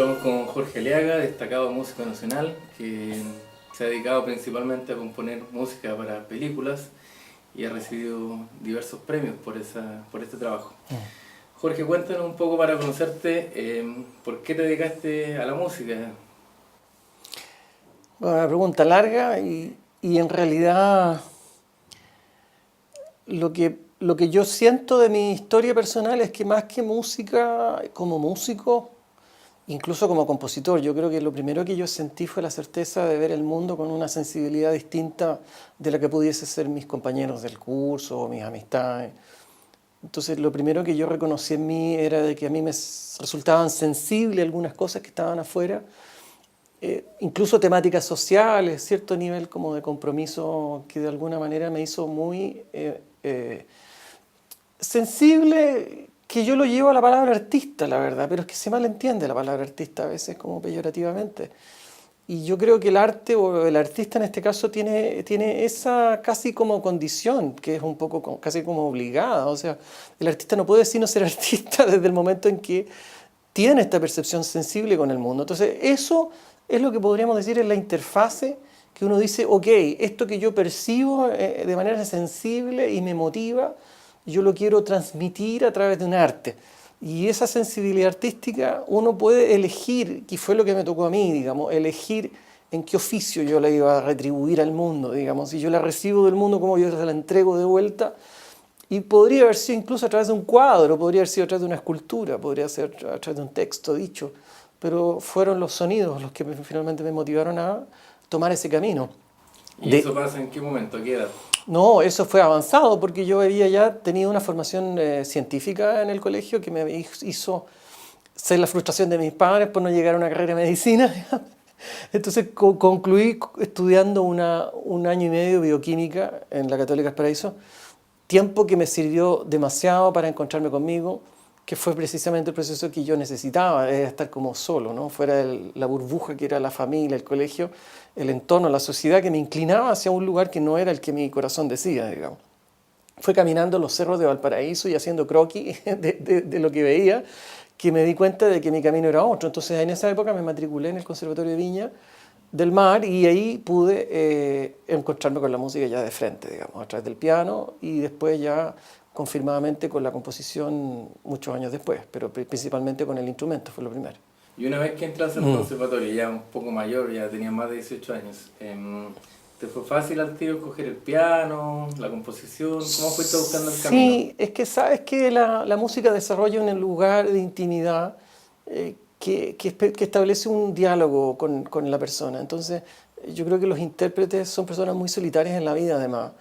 Estamos con Jorge Aliaga, destacado músico nacional, que se ha dedicado principalmente a componer música para películas y ha recibido diversos premios por este trabajo. Jorge, cuéntanos un poco para conocerte, ¿por qué te dedicaste a la música? Bueno, una pregunta larga y en realidad lo que yo siento de mi historia personal es que más que música, como músico, incluso como compositor, yo creo que lo primero que yo sentí fue la certeza de ver el mundo con una sensibilidad distinta de la que pudiese ser mis compañeros del curso o mis amistades. Entonces lo primero que yo reconocí en mí era de que a mí me resultaban sensibles algunas cosas que estaban afuera, incluso temáticas sociales, cierto nivel como de compromiso que de alguna manera me hizo muy sensible, que yo lo llevo a la palabra artista, la verdad, pero es que se malentiende la palabra artista a veces como peyorativamente. Y yo creo que el arte o el artista en este caso tiene esa casi como condición, que es un poco casi como obligada. O sea, el artista no puede sino ser artista desde el momento en que tiene esta percepción sensible con el mundo. Entonces, eso es lo que podríamos decir en la interfase, que uno dice, ok, esto que yo percibo de manera sensible y me motiva, yo lo quiero transmitir a través de un arte. Y esa sensibilidad artística uno puede elegir, y fue lo que me tocó a mí, digamos, elegir en qué oficio yo la iba a retribuir al mundo, digamos. Si yo la recibo del mundo, como yo se la entrego de vuelta. Y podría haber sido incluso a través de un cuadro, podría haber sido a través de una escultura, podría ser a través de un texto dicho, pero fueron los sonidos los que finalmente me motivaron a tomar ese camino. ¿Y eso pasa en qué momento? ¿A qué edad? No, eso fue avanzado porque yo había ya tenido una formación científica en el colegio que me hizo ser la frustración de mis padres por no llegar a una carrera de medicina. Entonces concluí estudiando un año y medio de bioquímica en la Católica Paraíso, tiempo que me sirvió demasiado para encontrarme conmigo, que fue precisamente el proceso que yo necesitaba, era estar como solo, ¿no? Fuera de la burbuja que era la familia, el colegio, el entorno, la sociedad, que me inclinaba hacia un lugar que no era el que mi corazón decía, digamos. Fue caminando los cerros de Valparaíso y haciendo croquis de lo que veía, que me di cuenta de que mi camino era otro. Entonces en esa época me matriculé en el Conservatorio de Viña del Mar y ahí pude encontrarme con la música ya de frente, digamos, a través del piano y después ya confirmadamente con la composición muchos años después, pero principalmente con el instrumento, fue lo primero. Y una vez que entraste al conservatorio, ya un poco mayor, ya tenías más de 18 años, ¿te fue fácil al tiro escoger el piano, la composición? ¿Cómo fuiste buscando el camino? Sí, es que sabes que la música desarrolla un lugar de intimidad que establece un diálogo con la persona. Entonces, yo creo que los intérpretes son personas muy solitarias en la vida, además.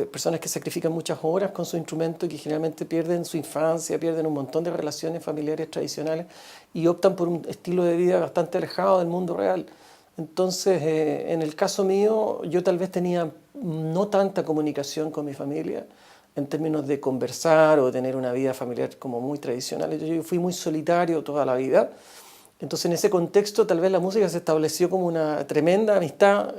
Personas que sacrifican muchas horas con su instrumento y que generalmente pierden su infancia, pierden un montón de relaciones familiares tradicionales y optan por un estilo de vida bastante alejado del mundo real. Entonces, en el caso mío, yo tal vez tenía no tanta comunicación con mi familia en términos de conversar o tener una vida familiar como muy tradicional. Yo fui muy solitario toda la vida. Entonces, en ese contexto, tal vez la música se estableció como una tremenda amistad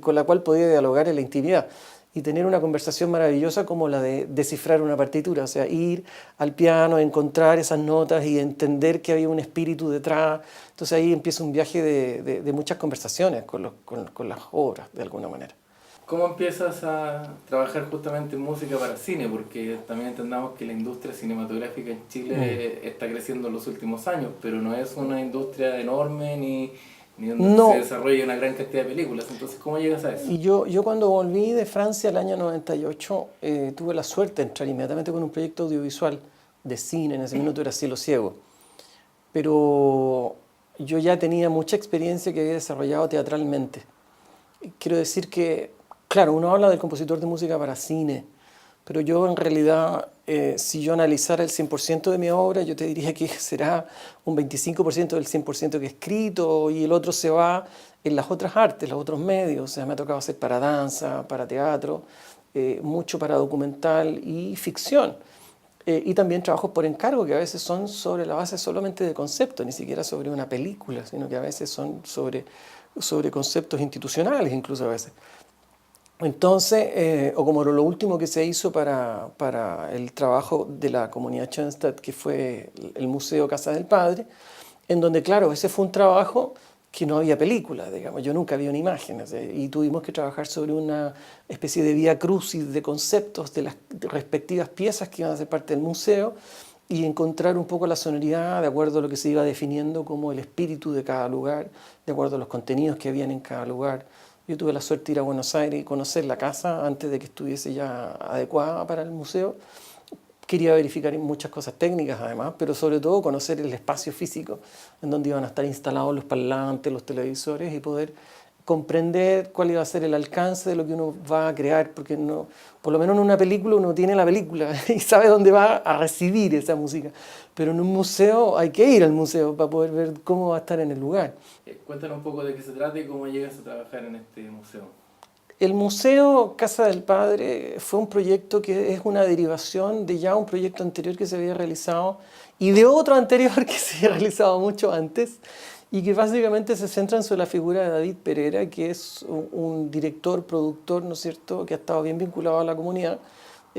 con la cual podía dialogar en la intimidad y tener una conversación maravillosa como la de descifrar una partitura, o sea, ir al piano, encontrar esas notas y entender que había un espíritu detrás. Entonces ahí empieza un viaje de muchas conversaciones con las obras, de alguna manera. ¿Cómo empiezas a trabajar justamente en música para cine? Porque también entendamos que la industria cinematográfica en Chile está creciendo en los últimos años, pero no es una industria enorme ni donde se desarrolla una gran cantidad de películas. Entonces, ¿cómo llegas a eso? Y yo cuando volví de Francia el año 98, tuve la suerte de entrar inmediatamente con un proyecto audiovisual de cine, en ese minuto era Cielo Ciego. Pero yo ya tenía mucha experiencia que había desarrollado teatralmente. Quiero decir que, claro, uno habla del compositor de música para cine, pero yo en realidad, si yo analizara el 100% de mi obra, yo te diría que será un 25% del 100% que he escrito y el otro se va en las otras artes, los otros medios. O sea, me ha tocado hacer para danza, para teatro, mucho para documental y ficción. Y también trabajos por encargo que a veces son sobre la base solamente de conceptos, ni siquiera sobre una película, sino que a veces son sobre conceptos institucionales incluso a veces. Entonces, o como lo último que se hizo para el trabajo de la comunidad Schoenstatt, que fue el Museo Casa del Padre, en donde, claro, ese fue un trabajo que no había película, digamos, yo nunca había una imagen, y tuvimos que trabajar sobre una especie de vía crucis de conceptos de las respectivas piezas que iban a ser parte del museo y encontrar un poco la sonoridad de acuerdo a lo que se iba definiendo como el espíritu de cada lugar, de acuerdo a los contenidos que habían en cada lugar. Yo tuve la suerte de ir a Buenos Aires y conocer la casa antes de que estuviese ya adecuada para el museo. Quería verificar muchas cosas técnicas además, pero sobre todo conocer el espacio físico en donde iban a estar instalados los parlantes, los televisores y poder comprender cuál iba a ser el alcance de lo que uno va a crear, porque no, por lo menos en una película uno tiene la película y sabe dónde va a recibir esa música, pero en un museo hay que ir al museo para poder ver cómo va a estar en el lugar. Cuéntanos un poco de qué se trata y cómo llegas a trabajar en este museo. El Museo Casa del Padre fue un proyecto que es una derivación de ya un proyecto anterior que se había realizado y de otro anterior que se había realizado mucho antes y que básicamente se centra sobre la figura de David Pereira, que es un director, productor, ¿no es cierto?, que ha estado bien vinculado a la comunidad.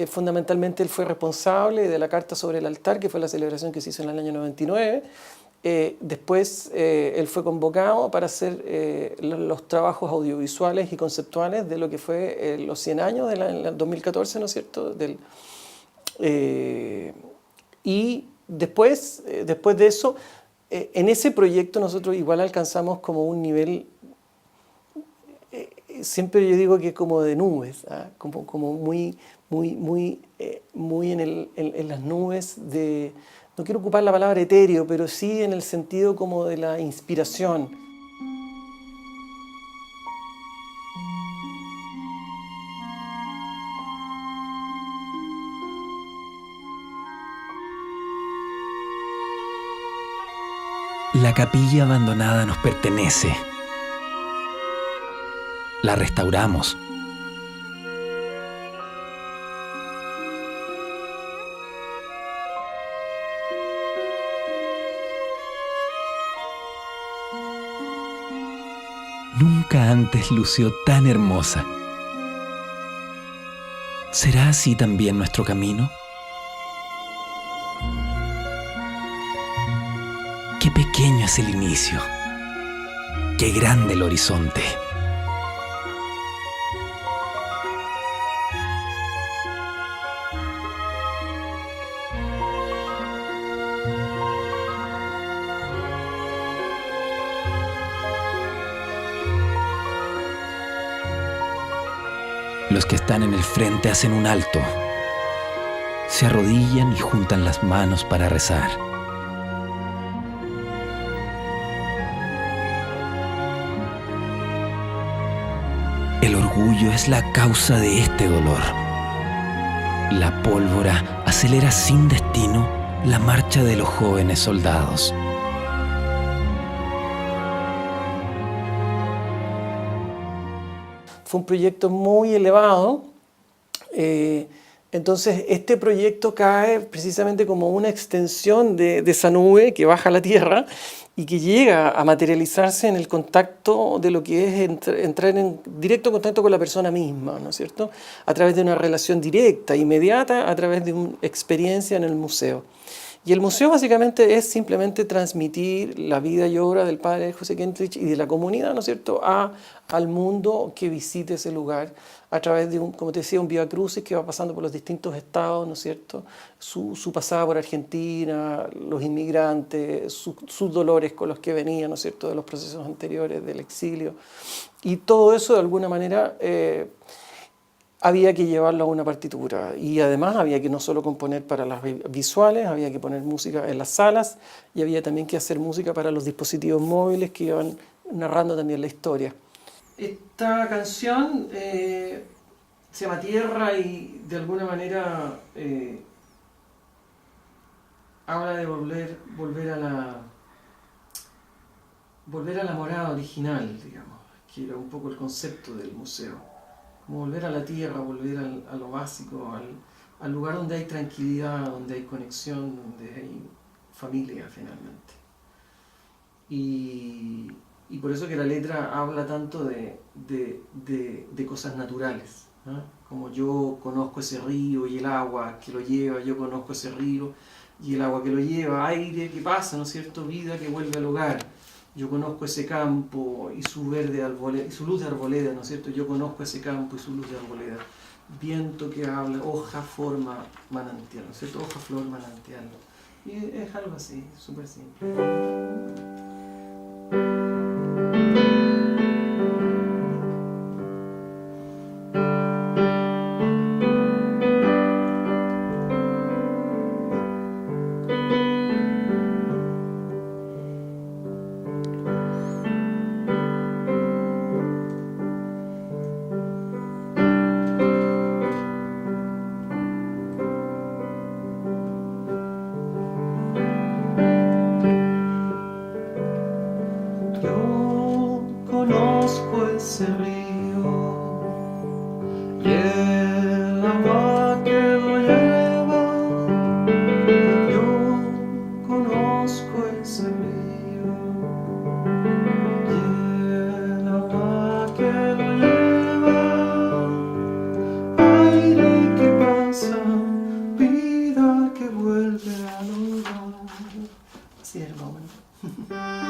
Fundamentalmente él fue responsable de la Carta sobre el Altar, que fue la celebración que se hizo en el año 99. Después él fue convocado para hacer los trabajos audiovisuales y conceptuales de lo que fue los 100 años del 2014, ¿no es cierto? Y después de eso, en ese proyecto nosotros igual alcanzamos como un nivel, siempre yo digo que como de nubes, ¿ah? Como muy en las nubes de... No quiero ocupar la palabra etéreo, pero sí en el sentido como de la inspiración. La capilla abandonada nos pertenece. La restauramos. Nunca antes lució tan hermosa. ¿Será así también nuestro camino? Qué pequeño es el inicio, qué grande el horizonte. Los que están en el frente hacen un alto, se arrodillan y juntan las manos para rezar. El orgullo es la causa de este dolor. La pólvora acelera sin destino la marcha de los jóvenes soldados. Fue un proyecto muy elevado, entonces este proyecto cae precisamente como una extensión de esa nube que baja a la tierra y que llega a materializarse en el contacto de lo que es entrar en directo contacto con la persona misma, ¿no es cierto?, a través de una relación directa, inmediata, a través de una experiencia en el museo. Y el museo básicamente es simplemente transmitir la vida y obra del padre José Kentrich y de la comunidad, ¿no es cierto?, al mundo que visite ese lugar a través de, como te decía, un vía crucis que va pasando por los distintos estados, ¿no es cierto?, su pasada por Argentina, los inmigrantes, sus dolores con los que venía, ¿no es cierto?, de los procesos anteriores del exilio. Y todo eso de alguna manera... había que llevarlo a una partitura y además había que no solo componer para las visuales, había que poner música en las salas y había también que hacer música para los dispositivos móviles que iban narrando también la historia. Esta canción se llama Tierra y de alguna manera habla de volver a la morada original, digamos, que era un poco el concepto del museo. Como volver a la tierra, volver a lo básico, al lugar donde hay tranquilidad, donde hay conexión, donde hay familia finalmente. Y por eso que la letra habla tanto de cosas naturales, ¿no? Como yo conozco ese río y el agua que lo lleva, yo conozco ese río, y el agua que lo lleva, aire que pasa, ¿no es cierto?, vida que vuelve al hogar. Yo conozco ese campo y su verde arboleda, y su luz de arboleda, ¿no es cierto? Yo conozco ese campo y su luz de arboleda. Viento que habla, hoja, forma, manantial, ¿no es cierto? Hoja, flor, manantial. Y es algo así, súper simple. Conozco ese río y el agua que lo lleva. Yo conozco ese río y el agua que lo lleva. Aire que pasa, vida que vuelve al hogar. Así es, hermano.